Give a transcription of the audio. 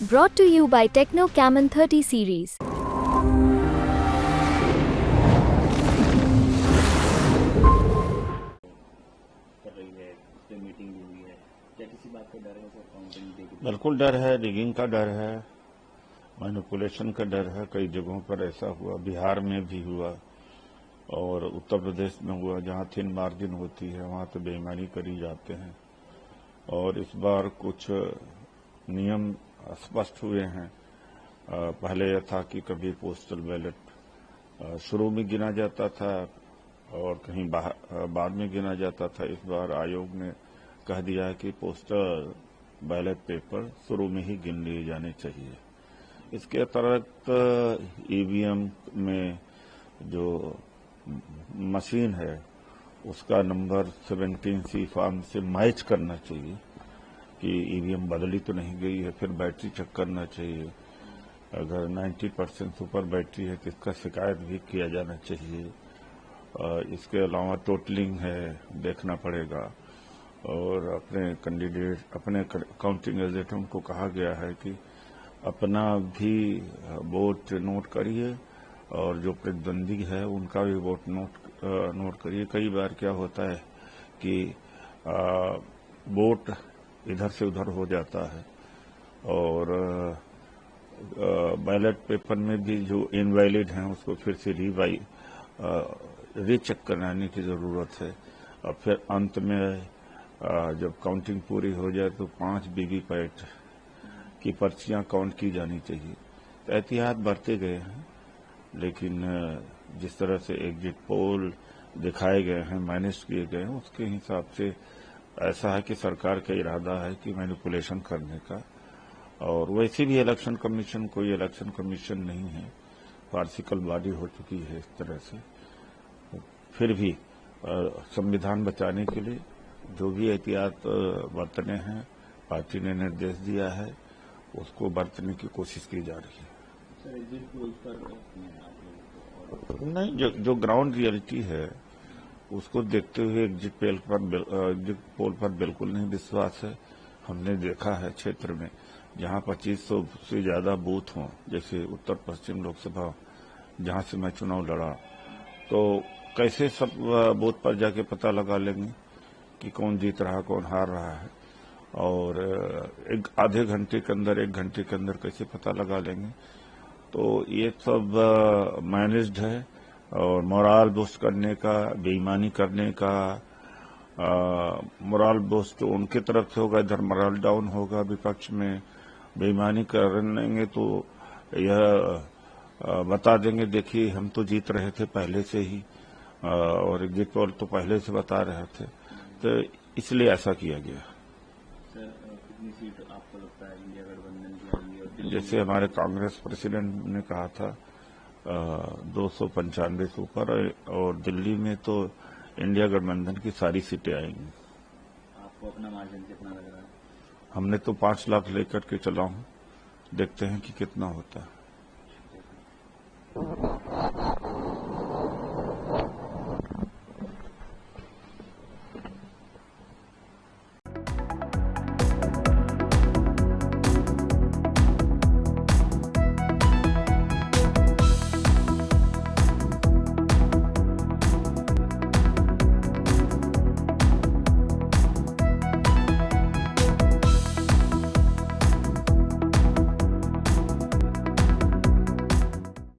Brought to you by Techno Camon 30 series. कर रही है, उस पर मीटिंग भी हुई है, क्या किसी बात का डर है सर? काउंटिंग बिल्कुल डर है, रिगिंग का डर है, मैनिपुलेशन का डर है। कई जगहों पर ऐसा हुआ, बिहार में भी हुआ और उत्तर प्रदेश में हुआ, जहां थिन मार्जिन होती है वहां तो बेईमानी करी जाते हैं। और इस बार कुछ नियम स्पष्ट हुए हैं। पहले यह था कि कभी पोस्टल बैलेट शुरू में गिना जाता था और कहीं बाद में गिना जाता था। इस बार आयोग ने कह दिया है कि पोस्टल बैलेट पेपर शुरू में ही गिन लिए जाने चाहिए। इसके अतिरिक्त ईवीएम में जो मशीन है उसका नंबर 17C फॉर्म से मैच करना चाहिए कि ईवीएम बदली तो नहीं गई है। फिर बैटरी चेक करना चाहिए, अगर 90% ऊपर बैटरी है तो इसका शिकायत भी किया जाना चाहिए। इसके अलावा टोटलिंग है, देखना पड़ेगा। और अपने काउंटिंग एजेंटों को कहा गया है कि अपना भी वोट नोट करिए और जो प्रतिद्वंदी है उनका भी वोट नोट करिए। कई बार क्या होता है कि वोट इधर से उधर हो जाता है और बैलेट पेपर में भी जो इनवैलिड हैं उसको फिर से रीचेक कराने की जरूरत है। और फिर अंत में जब काउंटिंग पूरी हो जाए तो 5 वीवीपैट की पर्चियां काउंट की जानी चाहिए। तो एहतियात बरते गए हैं, लेकिन जिस तरह से एग्जिट पोल दिखाए गए हैं, मैनेज किए गए हैं, उसके हिसाब से ऐसा है कि सरकार का इरादा है कि मैनिपुलेशन करने का। और वैसे भी इलेक्शन कमीशन कोई इलेक्शन कमीशन नहीं है, पार्सिकल बॉडी हो चुकी है इस तरह से। फिर भी संविधान बचाने के लिए जो भी एहतियात बरतने हैं, पार्टी ने निर्देश दिया है, उसको बरतने की कोशिश की जा रही है। सर एग्जिट पोल पर नहीं, जो ग्राउंड रियलिटी है उसको देखते हुए एग्जिट पोल पर बिल्कुल नहीं विश्वास है। हमने देखा है क्षेत्र में जहां 2500 से ज्यादा बूथ हों, जैसे उत्तर पश्चिम लोकसभा जहां से मैं चुनाव लड़ा, तो कैसे सब बूथ पर जाके पता लगा लेंगे कि कौन जीत रहा कौन हार रहा है। और आधे घंटे के अंदर, 1 घंटे के अंदर कैसे पता लगा लेंगे। तो ये सब मैनेज्ड है और मोरल बूस्ट करने का, बेईमानी करने का। मोरल बूस्ट तो उनकी तरफ से होगा, इधर मोरल डाउन होगा विपक्ष में। बेईमानी करेंगे तो यह बता देंगे देखिए हम तो जीत रहे थे पहले से ही, और एग्जिट पोल तो पहले से बता रहे थे। तो इसलिए ऐसा किया गया। सर कितनी सीट आपको लगता है इंडिया गठबंधन की आएगी? जैसे हमारे कांग्रेस प्रेसिडेंट ने कहा था 295 से ऊपर, और दिल्ली में तो इंडिया गठबंधन की सारी सीटें आएंगी। आपको अपना मार्जिन कितना लग रहा है? हमने तो 5 लाख लेकर के चला हूं, देखते हैं कि कितना होता है।